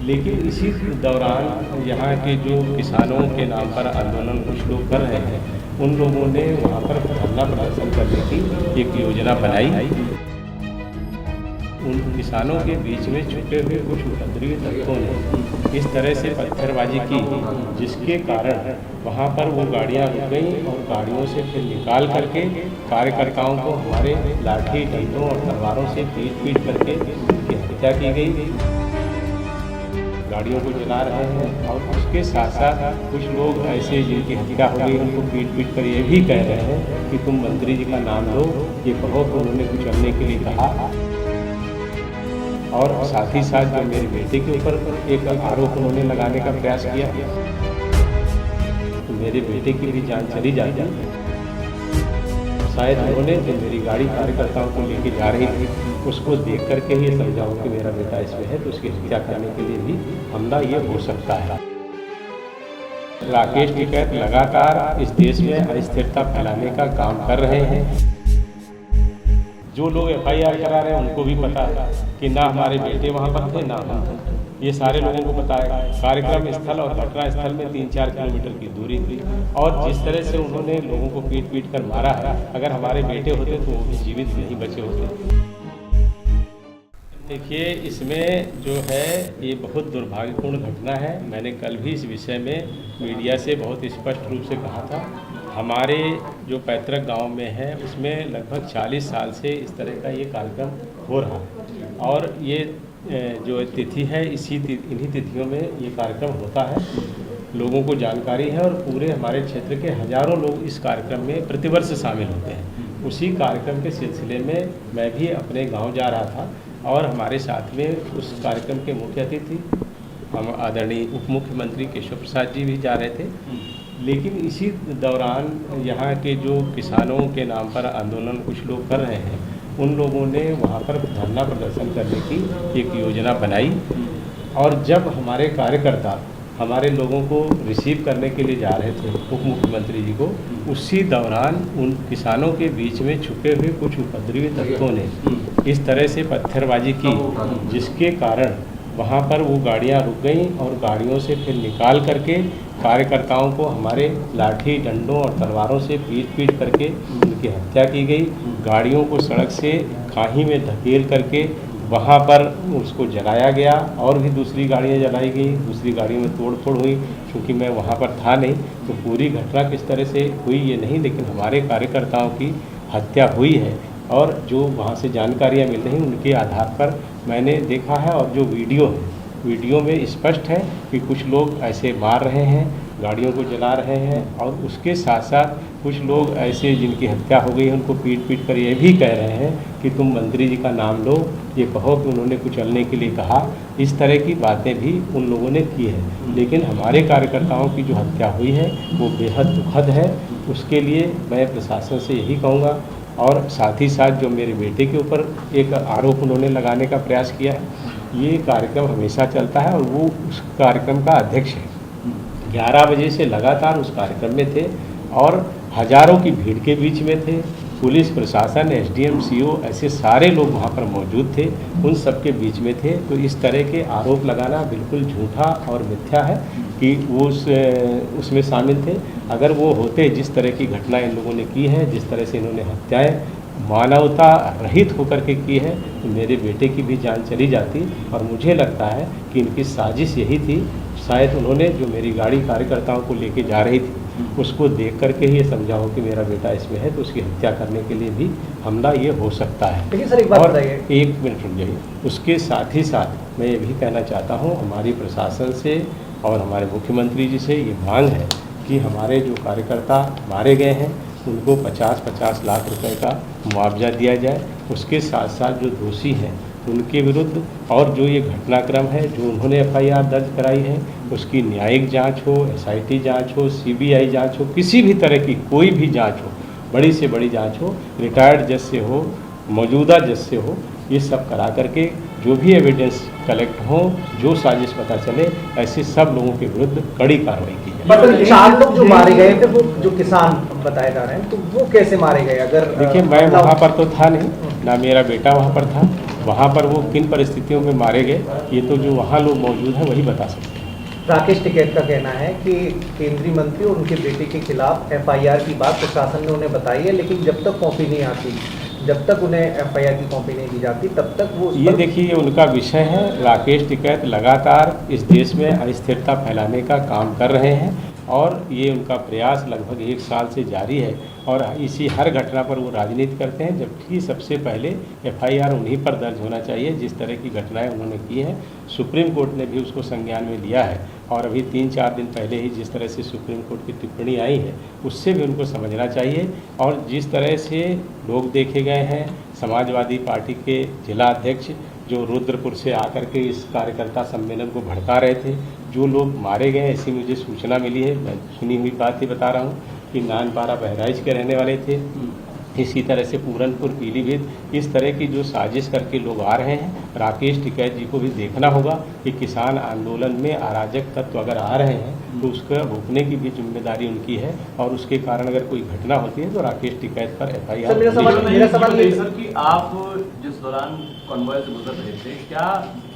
लेकिन इसी दौरान यहाँ के जो किसानों के नाम पर आंदोलन कुछ लोग कर रहे हैं, उन लोगों ने वहाँ पर धरना प्रदर्शन करने की एक योजना बनाई। उन किसानों के बीच में छुपे हुए कुछ उपद्रवी तत्वों ने इस तरह से पत्थरबाजी की, जिसके कारण वहाँ पर वो गाड़ियाँ रुक गईं और गाड़ियों से फिर निकाल करके कार्यकर्ताओं को हमारे लाठी डंडों और तलवारों से पीट करके उनकी हत्या की गई। गाड़ियों को जला रहे हैं और उसके साथ साथ कुछ लोग ऐसे जिनकी हत्या हो गई उनको पीट कर ये भी कह रहे हैं कि तुम मंत्री जी का नाम लो, ये कहो कि उन्होंने कुचलने के लिए कहा। और साथ ही साथ जो मेरे बेटे के ऊपर एक आरोप उन्होंने लगाने का प्रयास किया, तो मेरे बेटे की भी जान चली जाती। शायद उन्होंने जो मेरी गाड़ी कार्यकर्ताओं को लेके जा रही थी उसको देख करके ही समझाओ कि मेरा बेटा इसमें है, तो उसकी हत्या करने के लिए भी हमला ये हो सकता है। राकेश टिकैत लगातार इस देश में अस्थिरता फैलाने का काम कर रहे हैं। जो लोग FIR करा रहे हैं उनको भी पता है कि ना हमारे बेटे वहाँ पर थे, ना हम, ये सारे लोगों को पता है। कार्यक्रम स्थल और घटना स्थल में 3-4 किलोमीटर की दूरी थी और जिस तरह से उन्होंने लोगों को पीट कर मारा है, अगर हमारे बेटे होते तो वो भी जीवित नहीं बचे होते। देखिए, इसमें जो है ये बहुत दुर्भाग्यपूर्ण घटना है। मैंने कल भी इस विषय में मीडिया से बहुत स्पष्ट रूप से कहा था। हमारे जो पैतृक गांव में है उसमें लगभग 40 साल से इस तरह का ये कार्यक्रम हो रहा है और ये जो तिथि है इन्हीं तिथियों में ये कार्यक्रम होता है। लोगों को जानकारी है और पूरे हमारे क्षेत्र के हजारों लोग इस कार्यक्रम में प्रतिवर्ष शामिल होते हैं। उसी कार्यक्रम के सिलसिले में मैं भी अपने गांव जा रहा था और हमारे साथ में उस कार्यक्रम के मुख्य अतिथि हम आदरणीय उप मुख्यमंत्री केशव प्रसाद जी भी जा रहे थे। लेकिन इसी दौरान यहाँ के जो किसानों के नाम पर आंदोलन कुछ लोग कर रहे हैं, उन लोगों ने वहाँ पर धरना प्रदर्शन करने की एक योजना बनाई और जब हमारे कार्यकर्ता हमारे लोगों को रिसीव करने के लिए जा रहे थे उप मुख्यमंत्री जी को, उसी दौरान उन किसानों के बीच में छुपे हुए कुछ उपद्रवी तत्वों ने इस तरह से पत्थरबाजी की, जिसके कारण वहाँ पर वो गाड़ियाँ रुक गईं और गाड़ियों से फिर निकाल करके कार्यकर्ताओं को हमारे लाठी डंडों और तलवारों से पीट करके उनकी हत्या की गई। गाड़ियों को सड़क से खाई में धकेल करके वहाँ पर उसको जलाया गया और भी दूसरी गाड़ियाँ जलाई गई, दूसरी गाड़ियों में तोड़फोड़ हुई। क्योंकि मैं वहाँ पर था नहीं तो पूरी घटना किस तरह से हुई ये नहीं, लेकिन हमारे कार्यकर्ताओं की हत्या हुई है और जो वहाँ से जानकारियाँ मिल रही उनके आधार पर मैंने देखा है। और जो वीडियो में स्पष्ट है कि कुछ लोग ऐसे मार रहे हैं, गाड़ियों को जला रहे हैं और उसके साथ साथ कुछ लोग ऐसे जिनकी हत्या हो गई उनको पीट कर ये भी कह रहे हैं कि तुम मंत्री जी का नाम लो, ये कहो कि उन्होंने कुचलने के लिए कहा। इस तरह की बातें भी उन लोगों ने की है। लेकिन हमारे कार्यकर्ताओं की जो हत्या हुई है वो बेहद दुखद है। उसके लिए मैं प्रशासन से यही कहूँगा और साथ ही साथ जो मेरे बेटे के ऊपर एक आरोप उन्होंने लगाने का प्रयास किया है, ये कार्यक्रम हमेशा चलता है और वो उस कार्यक्रम का अध्यक्ष है। 11 बजे से लगातार उस कार्यक्रम में थे और हजारों की भीड़ के बीच में थे। पुलिस प्रशासन, SDM, CO ऐसे सारे लोग वहाँ पर मौजूद थे, उन सब के बीच में थे। तो इस तरह के आरोप लगाना बिल्कुल झूठा और मिथ्या है कि वो उसमें शामिल थे। अगर वो होते, जिस तरह की घटना इन लोगों ने की है, जिस तरह से इन्होंने हत्याएं मानवता रहित होकर के की है, तो मेरे बेटे की भी जान चली जाती। और मुझे लगता है कि इनकी साजिश यही थी। शायद उन्होंने जो मेरी गाड़ी कार्यकर्ताओं को लेके जा रही थी उसको देख करके ही ये समझाओ कि मेरा बेटा इसमें है, तो उसकी हत्या करने के लिए भी हमला ये हो सकता है। लेकिन सर एक बात बताइए, एक मिनट रुक जाइए। उसके साथ ही साथ मैं ये भी कहना चाहता हूँ, हमारी प्रशासन से और हमारे मुख्यमंत्री जी से ये मांग है कि हमारे जो कार्यकर्ता मारे गए हैं उनको 50-50 लाख रुपए का मुआवजा दिया जाए। उसके साथ साथ जो दोषी हैं उनके विरुद्ध और जो ये घटनाक्रम है जो उन्होंने FIR दर्ज कराई है उसकी न्यायिक जांच हो, SIT जांच हो, CBI जांच हो, किसी भी तरह की कोई भी जांच हो, बड़ी से बड़ी जांच हो, रिटायर्ड जज से हो, मौजूदा जज से हो, ये सब करा करके जो भी एविडेंस कलेक्ट हो, जो साजिश पता चले, ऐसे सब लोगों के विरुद्ध कड़ी कार्रवाई की जाए। मतलब 4 लोग जो मारे गए थे वो जो किसान बताए जा रहे हैं, तो वो कैसे मारे गए? अगर देखिए, मैं वहाँ पर तो था नहीं, ना मेरा बेटा वहाँ पर था, वहाँ पर वो किन परिस्थितियों में मारे गए, ये तो जो वहाँ लोग मौजूद हैं वही बता सकते हैं। राकेश टिकैत का कहना है कि केंद्रीय मंत्री और उनके बेटे के खिलाफ एफआईआर की बात प्रशासन ने उन्हें बताई है, लेकिन जब तक कॉपी नहीं आती, जब तक उन्हें एफआईआर की कॉपी नहीं दी जाती, तब तक वो ये देखिए, ये उनका विषय है। राकेश टिकैत लगातार इस देश में अस्थिरता फैलाने का काम कर रहे हैं और ये उनका प्रयास लगभग 1 साल से जारी है और इसी हर घटना पर वो राजनीति करते हैं, जबकि सबसे पहले एफआईआर उन्हीं पर दर्ज होना चाहिए जिस तरह की घटनाएं उन्होंने की हैं। सुप्रीम कोर्ट ने भी उसको संज्ञान में लिया है और अभी 3-4 दिन पहले ही जिस तरह से सुप्रीम कोर्ट की टिप्पणी आई है उससे भी उनको समझना चाहिए। और जिस तरह से लोग देखे गए हैं, समाजवादी पार्टी के जिला अध्यक्ष जो रुद्रपुर से आकर के इस कार्यकर्ता सम्मेलन को भड़का रहे थे, जो लोग मारे गए ऐसी मुझे सूचना मिली है, मैं सुनी हुई बात ही बता रहा हूँ कि नानपारा बहराइच के रहने वाले थे। इसी तरह से पूरनपुर, पीलीभीत, इस तरह की जो साजिश करके लोग आ रहे हैं, राकेश टिकैत जी को भी देखना होगा कि किसान आंदोलन में अराजक तत्व अगर आ रहे हैं तो उसका रोकने की भी जिम्मेदारी उनकी है और उसके कारण अगर कोई घटना होती है तो राकेश टिकैत पर एफआईआर। मेरा सवाल ये सर कि आप जिस दौरान कॉन्वॉय से गुजर रहे थे, क्या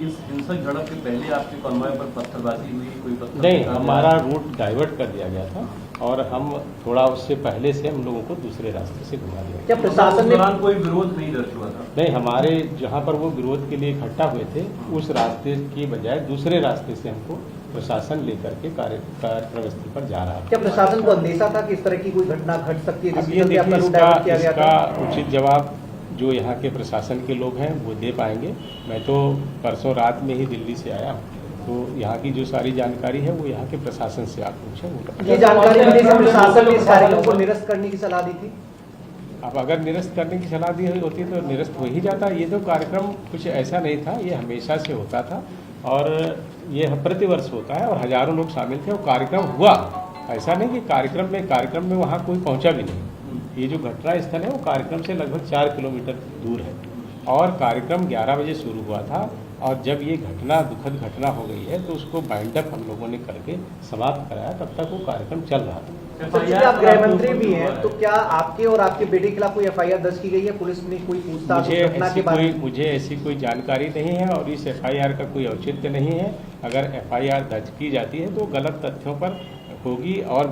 इस हिंसक झड़प के पहले आपके कॉन्वॉय पर पत्थरबाजी हुई? कोई पत्थर नहीं, हमारा रूट डाइवर्ट कर दिया गया था और हम थोड़ा उससे पहले से हम लोगों को दूसरे रास्ते से घुमा दिया। क्या प्रशासन ने दौरान कोई विरोध नहीं दर्ज हुआ था? नहीं, हमारे जहाँ पर वो विरोध के लिए इकट्ठा हुए थे उस रास्ते की बजाय दूसरे रास्ते से हमको प्रशासन लेकर के कार्यक्रम स्थल पर जा रहा है। क्या प्रशासन को अंदेशा था कि इस तरह की कोई घटना घट सकती है? अब ये देखिए, इसका उचित जवाब जो यहाँ के प्रशासन के लोग हैं वो दे पाएंगे। मैं तो परसों रात में ही दिल्ली से आया हूँ, तो यहाँ की जो सारी जानकारी है वो यहाँ के प्रशासन से आप पूछें। ये जानकारी मिली कि प्रशासन ने इस कार्यक्रम को निरस्त करने की सलाह दी थी। अब अगर निरस्त करने की सलाह दी होती तो निरस्त हो ही जाता। ये तो कार्यक्रम कुछ ऐसा नहीं था, ये हमेशा से होता था और ये प्रतिवर्ष होता है और हजारों लोग शामिल थे और कार्यक्रम हुआ। ऐसा नहीं कि कार्यक्रम में वहाँ कोई पहुँचा भी नहीं। ये जो घटना स्थल है वो कार्यक्रम से लगभग 4 किलोमीटर दूर है और कार्यक्रम 11 बजे शुरू हुआ था और जब ये घटना दुखद घटना हो गई है तो उसको बाइंड अप हम लोगों ने करके समाप्त कराया, तब तक वो कार्यक्रम चल रहा था। आप गृह मंत्री भी हैं, तो क्या आपके और आपके बेटे के खिलाफ कोई एफआईआर दर्ज की गई है? पुलिस ने कोई पूछताछ? मुझे ऐसी कोई जानकारी नहीं है और इस एफआईआर का कोई औचित्य नहीं है। अगर एफआईआर दर्ज की जाती है तो गलत तथ्यों पर होगी और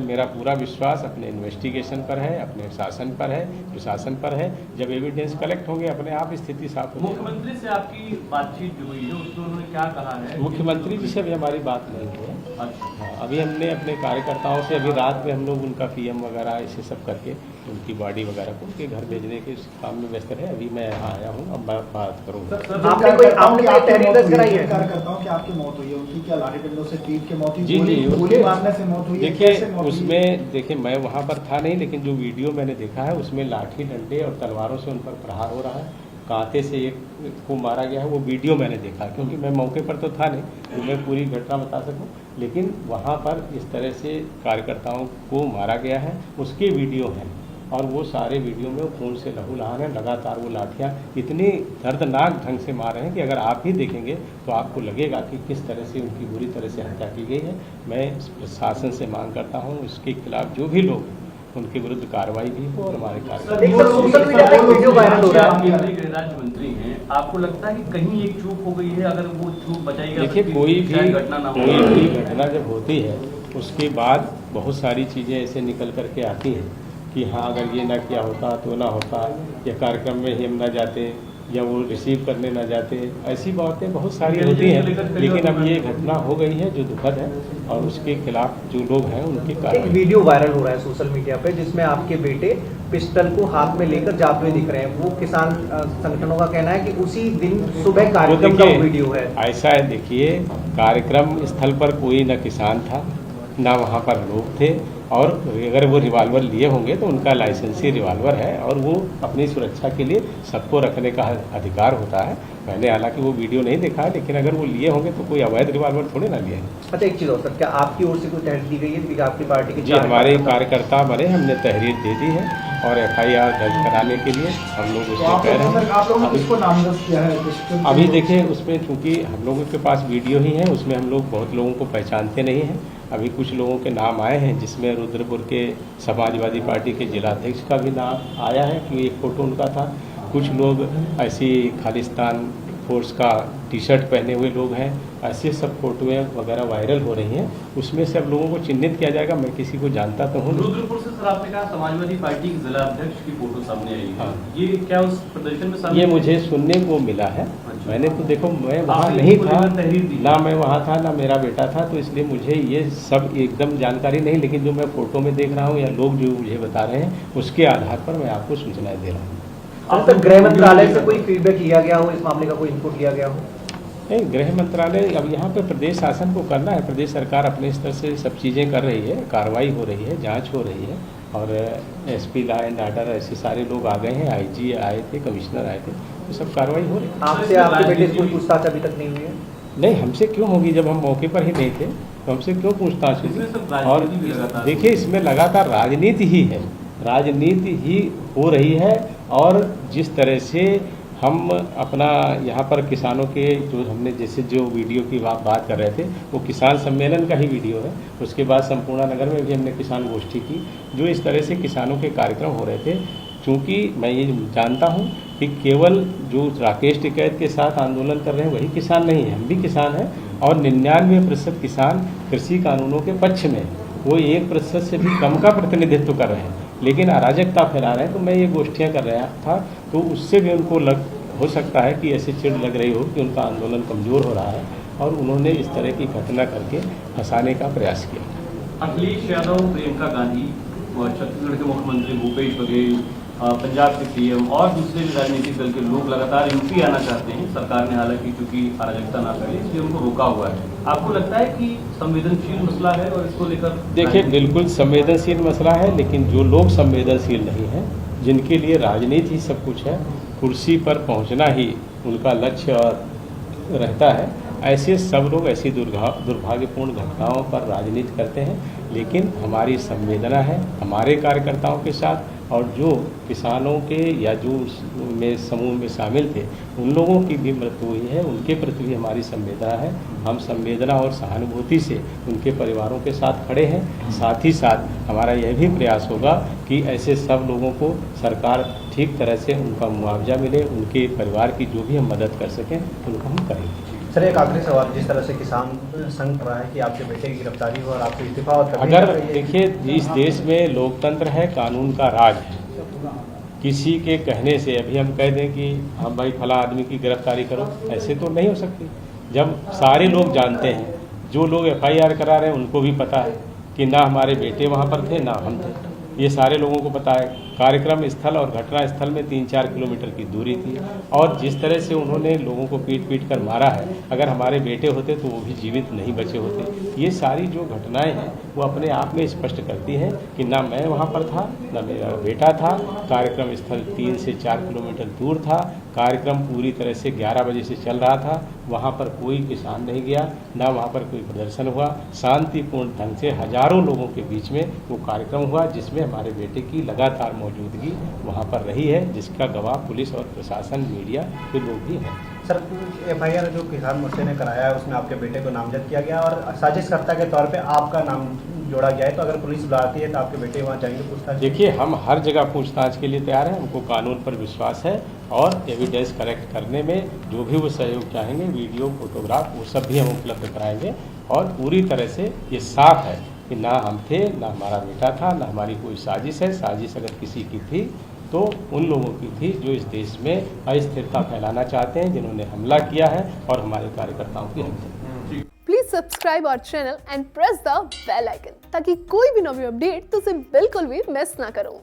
मेरा पूरा विश्वास अपने इन्वेस्टिगेशन पर है, अपने शासन पर है, प्रशासन पर है। जब एविडेंस कलेक्ट होंगे अपने आप स्थिति साफ होगी। मुख्यमंत्री से आपकी बातचीत जो हुई है उसमें उन्होंने क्या कहा है? मुख्यमंत्री जी से अभी हमारी बात नहीं हुई है। अच्छा, अभी हमने अपने कार्यकर्ताओं से अभी रात में हम लोग उनका पीएम वगैरह ऐसे सब करके उनकी बॉडी वगैरह को उनके घर भेजने के काम में व्यस्त रहे। अभी मैं यहाँ आया हूँ, अब मैं बात करूँगा। आपने कोई तहरीर दर्ज कराई है? कार्यकर्ताओं की आपकी मौत हुई है, उनकी क्या लाठी डंडों से पीट के मौत हुई? जी, गोली मारने से मौत हुई है? देखिए उसमें, देखिए मैं वहाँ पर था नहीं, लेकिन जो वीडियो मैंने देखा है उसमें लाठी डंडे और तलवारों से उन पर प्रहार हो रहा है। कांटे से एक को मारा गया है, वो वीडियो मैंने देखा क्योंकि मैं मौके पर तो था नहीं तो मैं पूरी घटना बता सकूं। लेकिन वहाँ पर इस तरह से कार्यकर्ताओं को मारा गया है उसके वीडियो हैं और वो सारे वीडियो में वो खून से लहूलुहान है। लगातार वो लाठियाँ इतनी दर्दनाक ढंग से मार रहे हैं कि अगर आप ही देखेंगे तो आपको लगेगा कि किस तरह से उनकी बुरी तरह से हत्या की गई है। मैं प्रशासन से मांग करता हूँ इसके खिलाफ जो भी लोग उनके विरुद्ध कार्रवाई भी हो और हमारे सोशल मीडिया पे वीडियो वायरल हो रहा है। गृह राज्य मंत्री हैं, आपको लगता है कि कहीं एक चूक हो गई है? अगर वो चूक बचाई गई, देखिए कोई भी घटना जब होती है उसके बाद बहुत सारी चीज़ें ऐसे निकल करके आती हैं कि हाँ अगर ये ना किया होता तो ना होता, या कार्यक्रम में ही हम ना जाते या वो रिसीव करने ना जाते, ऐसी बातें बहुत सारी होती हैं। लेकिन अब ये घटना हो गई है जो दुखद है और उसके खिलाफ जो लोग हैं उनकी कार्रवाई। एक वीडियो वायरल हो रहा है सोशल मीडिया पे जिसमें आपके बेटे पिस्टल को हाथ में लेकर जाते हुए दिख रहे हैं। वो किसान संगठनों का कहना है कि उसी दिन सुबह कार्यक्रम का वीडियो है। ऐसा है, देखिए कार्यक्रम स्थल पर कोई न किसान था ना वहाँ पर लोग थे और अगर वो रिवाल्वर लिए होंगे तो उनका लाइसेंसी रिवाल्वर है और वो अपनी सुरक्षा के लिए सबको रखने का अधिकार होता है। मैंने हालांकि वो वीडियो नहीं देखा है, लेकिन अगर वो लिए होंगे तो कोई अवैध रिवाल्वर थोड़े ना लिए हैं। अच्छा एक चीज़ और सर, क्या आपकी ओर से कोई तहरीर दी गई है कि आपकी पार्टी की? जी हमारे कार्यकर्ता बने, हमने तहरीर दे दी है और एफआईआर दर्ज कराने के लिए हम लोग उसमें कह रहे हैं। अभी देखिए उसमें चूँकि हम लोगों के पास वीडियो ही है, उसमें हम लोग बहुत लोगों को पहचानते नहीं हैं। अभी कुछ लोगों के नाम आए हैं जिसमें रुद्रपुर के समाजवादी पार्टी के जिला अध्यक्ष का भी नाम आया है कि एक फ़ोटो उनका था। कुछ लोग ऐसी खालिस्तान फोर्स का टी शर्ट पहने हुए लोग हैं, ऐसे सब फोटोएं वगैरह वायरल हो रही हैं। उसमें से अब लोगों को चिन्हित किया जाएगा। मैं किसी को जानता तो हूँ। रुद्रपुर से सर आपने कहा समाजवादी पार्टी के जिला अध्यक्ष की फोटो सामने आई है। हाँ। ये क्या उस प्रदर्शन में शामिल ये है? मुझे सुनने को मिला है। अच्छा। मैंने तो देखो मैं वहाँ आपने नहीं इसको था, लेकर तहरीर दी? ना मैं वहाँ था ना मेरा बेटा था, तो इसलिए मुझे ये सब एकदम जानकारी नहीं, लेकिन जो मैं फोटो में देख रहा हूँ या लोग जो मुझे बता रहे हैं उसके आधार पर मैं आपको सूचनाएं दे रहा हूँ। सर, गृह मंत्रालय से कोई फीडबैक लिया गया हो, इस मामले का कोई इनपुट लिया गया हो? नहीं, गृह मंत्रालय अब यहाँ पे प्रदेश शासन को करना है। प्रदेश सरकार अपने स्तर से सब चीज़ें कर रही है, कार्रवाई हो रही है, जांच हो रही है, और एसपी लॉ एंड ऑर्डर ऐसे सारे लोग आ गए हैं, आईजी आए थे, कमिश्नर आए थे, तो सब कार्रवाई हो रही है। आपसे आपके बेटे से कोई पूछताछ अभी तक नहीं हुई है? नहीं, हमसे क्यों होगी? जब हम मौके पर ही नहीं थे तो हमसे क्यों पूछताछ इसमें सब होगी? और राजनीति भी लगातार देखिए, इसमें लगातार राजनीति ही है, राजनीति ही हो रही है। और जिस तरह से हम अपना यहाँ पर किसानों के जो हमने जैसे जो वीडियो की बात कर रहे थे, वो किसान सम्मेलन का ही वीडियो है। उसके बाद संपूर्ण नगर में भी हमने किसान गोष्ठी की, जो इस तरह से किसानों के कार्यक्रम हो रहे थे। चूँकि मैं ये जानता हूँ कि केवल जो राकेश टिकैत के साथ आंदोलन कर रहे हैं वही किसान नहीं है, हम भी किसान हैं। और 99% किसान कृषि कानूनों के पक्ष में, वो 1% से भी कम का प्रतिनिधित्व कर रहे हैं, लेकिन अराजकता फैला रहे हैं। तो मैं ये गोष्ठियाँ कर रहा था, तो उससे भी उनको हो सकता है कि ऐसी चिढ़ लग रही हो कि उनका आंदोलन कमज़ोर हो रहा है, और उन्होंने इस तरह की घटना करके फंसाने का प्रयास किया। अखिलेश यादव, प्रियंका गांधी, छत्तीसगढ़ के मुख्यमंत्री भूपेश बघेल, पंजाब के सीएम और दूसरे भी राजनीतिक दल के लोग लगातार यूपी आना चाहते हैं। सरकार ने हालांकि चूंकि अराजकता ना करे इसलिए उनको रोका हुआ है। आपको लगता है कि संवेदनशील मसला है और इसको लेकर? देखिए, बिल्कुल संवेदनशील मसला है, लेकिन जो लोग संवेदनशील नहीं हैं, जिनके लिए राजनीति ही सब कुछ है, कुर्सी पर पहुंचना ही उनका लक्ष्य और रहता है, ऐसे सब लोग ऐसी दुर्भाग्यपूर्ण घटनाओं पर राजनीति करते हैं। लेकिन हमारी संवेदना है हमारे कार्यकर्ताओं के साथ, और जो किसानों के या जो में समूह में शामिल थे उन लोगों की भी मृत्यु हुई है, उनके प्रति भी हमारी संवेदना है। हम संवेदना और सहानुभूति से उनके परिवारों के साथ खड़े हैं। साथ ही साथ हमारा यह भी प्रयास होगा कि ऐसे सब लोगों को सरकार ठीक तरह से उनका मुआवजा मिले, उनके परिवार की जो भी हम मदद कर सकें उनको हम करेंगे। सर, एक आखिरी सवाल, जिस तरह से किसान संघ रहा है कि आपके बेटे की गिरफ्तारी हो और आपको इस्तीफा और अगर देखिए, इस देश में लोकतंत्र है, कानून का राज है। किसी के कहने से अभी हम कह दें कि हम भाई फला आदमी की गिरफ्तारी करो, ऐसे तो नहीं हो सकती। जब सारे लोग जानते हैं, जो लोग FIR करा रहे हैं उनको भी पता है कि ना हमारे बेटे वहाँ पर थे ना हम थे, ये सारे लोगों को पता है। कार्यक्रम स्थल और घटना स्थल में 3-4 किलोमीटर की दूरी थी, और जिस तरह से उन्होंने लोगों को पीट कर मारा है, अगर हमारे बेटे होते तो वो भी जीवित नहीं बचे होते। ये सारी जो घटनाएं हैं वो अपने आप में स्पष्ट करती हैं कि ना मैं वहाँ पर था ना मेरा बेटा था। कार्यक्रम स्थल 3 से 4 किलोमीटर दूर था। कार्यक्रम पूरी तरह से 11 बजे से चल रहा था। वहाँ पर कोई किसान नहीं गया, ना वहाँ पर कोई प्रदर्शन हुआ। शांतिपूर्ण ढंग से हजारों लोगों के बीच में वो कार्यक्रम हुआ, जिसमें हमारे बेटे की लगातार मौजूदगी वहाँ पर रही है, जिसका गवाह पुलिस और प्रशासन, मीडिया के लोग भी हैं। सर, FIR जो किसान मोर्चे ने कराया है उसमें आपके बेटे को नामजद किया गया और साजिशकर्ता के तौर पे आपका नाम जोड़ा गया है, तो अगर पुलिस बुलाती है तो आपके बेटे वहाँ जाएंगे पूछताछ? देखिए, हम हर जगह पूछताछ के लिए तैयार हैं। हमको कानून पर विश्वास है, और एविडेंस कलेक्ट करने में जो भी वो सहयोग चाहेंगे, वीडियो, फोटोग्राफ, वो सब भी हम उपलब्ध कराएंगे। और पूरी तरह से ये साफ है कि ना हम थे, ना हमारा बेटा था, ना हमारी कोई साजिश है। साजिश अगर किसी की थी तो उन लोगों की थी जो इस देश में अस्थिरता फैलाना चाहते हैं, जिन्होंने हमला किया है और हमारे कार्यकर्ताओं की हत्या। Please subscribe our channel and press the bell icon, ताकि कोई भी नवी अपडेट तुझे बिल्कुल भी मिस ना करो।